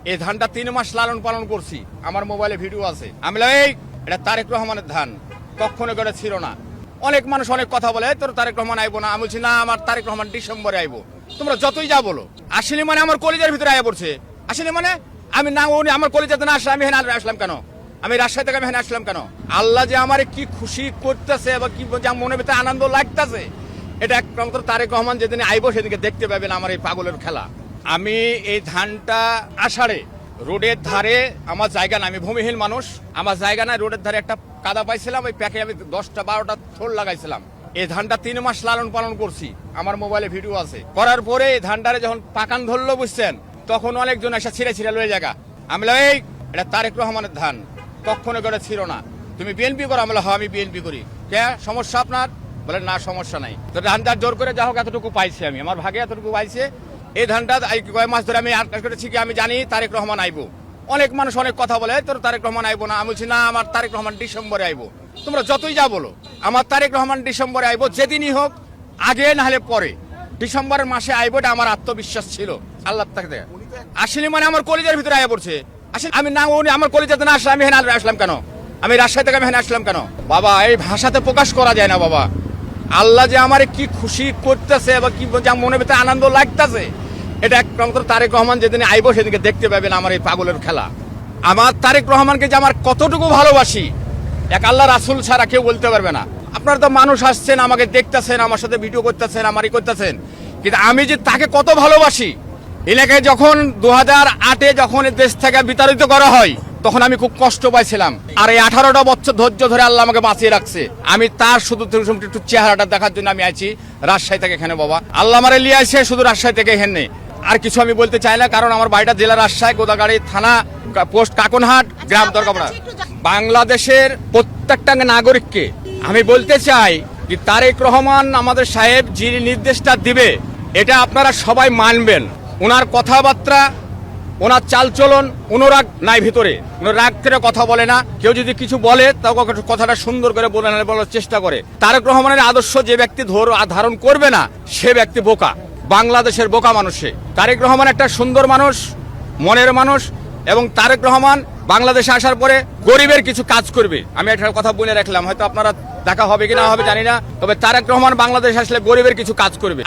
এই ধানটা 3 মাস লালন পালন করছি, আমার মোবাইলে ভিডিও আছে। আমি এই এটা তারেক রহমানের ধান, কখনো করে ছিল না। অনেক মানুষ অনেক কথা বলে, তোর তারেক রহমান আইবো না। আমি বলছি না, আমার তারেক রহমান ডিসেম্বরে আইবো। তোমরা যতই যা বলো, আসলে মানে আমার কলিজার ভিতরে আয়া পড়ছে। আসলে মানে আমি না, উনি আমার কলিজাতে না আসলে আমি এখানে আসলাম কেন? আমি রাজশাহী থেকে আমি এখানে আসলাম কেন? আল্লাহ যে আমার কি খুশি করতেছে বা কি মনের ভিতরে আনন্দ লাগতেছে, এটা একমাত্র তারেক রহমান যেদিন আইবো সেদিনকে দেখতে পাবেন আমার এই পাগলের খেলা। আমি এই ধানটা আষাঢ়ে রোডের ধারে, আমার জায়গা না, আমি ভূমিহীন মানুষ, আমার জায়গা নাই, রোডের ধারে একটা কাদা পাইছিলাম, ওই প্যাকে আমি 10-12টা থোল লাগাইছিলাম। এই ধানটা 3 মাস লালন পালন করছি, আমার মোবাইলে ভিডিও আছে। করার পরে এই ধানটারে যখন পাকান ধরলো বুঝছেন, তখন অনেকজন এসে ছিঁড়ে লয়ে জায়গা। আমি এই এটা তারেক রহমানের ধান, কখনো করে ছিল না। তুমি বিএনপি করো? আমি হ্যাঁ আমি বিএনপি করি। কে সমস্যা আপনার? বলে না সমস্যা নাই। তো ধানটা জোর করে যা হোক এতটুকু পাইছি, আমি আমার ভাগে এতটুকু পাইছে। এই ধানটা কয়েক মাস ধরে আমি আটকাশ করেছি কি আমি জানি তারেক রহমান আইবো। অনেক মানুষ অনেক কথা বলে, তোর তারেক রহমান আইবো না। আমি বলছি না, আমার তারেক রহমান ডিসেম্বরে আইবো। তোমরা যতই যা বলো, আমার তারেক রহমান ডিসেম্বরে আইবো, যেদিনই হোক, আগে না হলে পরে, ডিসেম্বরের মাসে আইবো, এটা আমার আত্মবিশ্বাস ছিল। আল্লাহ তাকে আসলে মানে আমার কলিজার ভিতরে আয়া পড়ছে। আসলে আমি না, উনি আমার কলিজাতে না আসলে আমি এখানে আসলাম কেন? আমি রাজশাহী থেকে আমি এখানে আসলাম কেন? বাবা এই ভাষাতে প্রকাশ করা যায় না বাবা। আল্লাহ যে আমার কি খুশি করতেছে বা কি মনের ভিতরে আনন্দ লাগতেছে, এটা একমাত্র তারেক রহমান যেদিন আইবো সেদিনকে দেখতে পাবেন আমার এই পাগলের খেলা। আমার তারেক রহমানকে যে আমার কতটুকু ভালোবাসি, এক আল্লাহ রাসূল ছাড়া কেউ বলতে পারবে না। আপনারা তো মানুষ আসছেন, আমাকে দেখতেছেন, আমার সাথে ভিডিও করতেছেন, আমারই করতেছেন, কিন্তু আমি যে তাকে কত ভালোবাসি। এলাকায় যখন 2008-এ যখন দেশ থেকে বিতাড়িত করা হয়, তখন আমি খুব কষ্ট পাইছিলাম। আর এই 18টা বছর ধৈর্য ধরে আল্লাহ আমাকে বাঁচিয়ে রাখছে। আমি তার শুধু একটু চেহারাটা দেখার জন্য আমি আছি রাজশাহী থেকে এখানে। বাবা আল্লাহ আমারে লিয়ে আসে শুধু রাজশাহী থেকে এখানে। আর কিছু আমি বলতে চাই না, কারণ আমার বাড়িটা জেলা রাজশাহী, গোদাগাড়ি থানা, পোস্ট কাকনহাট, গ্রাম দরগাপাড়া। বাংলাদেশের প্রত্যেকটা নাগরিককে আমি বলতে চাই যে তারেক রহমান আমাদের সাহেব যে নির্দেশটা দিবে, এটা আপনারা সবাই মানবেন। ওনার কথাবার্তা, ওনার চালচলন, অনুরাগ নাই ভিতরে, রাগ করে কথা বলে না। কেউ যদি কিছু বলে তাও কথাটা সুন্দর করে বলার চেষ্টা করে। তারেক রহমানের আদর্শ যে ব্যক্তি ধারণ করবে না, সে ব্যক্তি বোকা, বাংলাদেশের বোকা মানুষে। তারেক রহমান একটা সুন্দর মানুষ, মনের মানুষ, এবং তারেক রহমান বাংলাদেশে আসার পরে গরিবের কিছু কাজ করবে। আমি একটা কথা বলে রাখলাম, হয়তো আপনারা দেখা হবে কি না হবে জানি না, তবে তারেক রহমান বাংলাদেশে আসলে গরিবের কিছু কাজ করবে।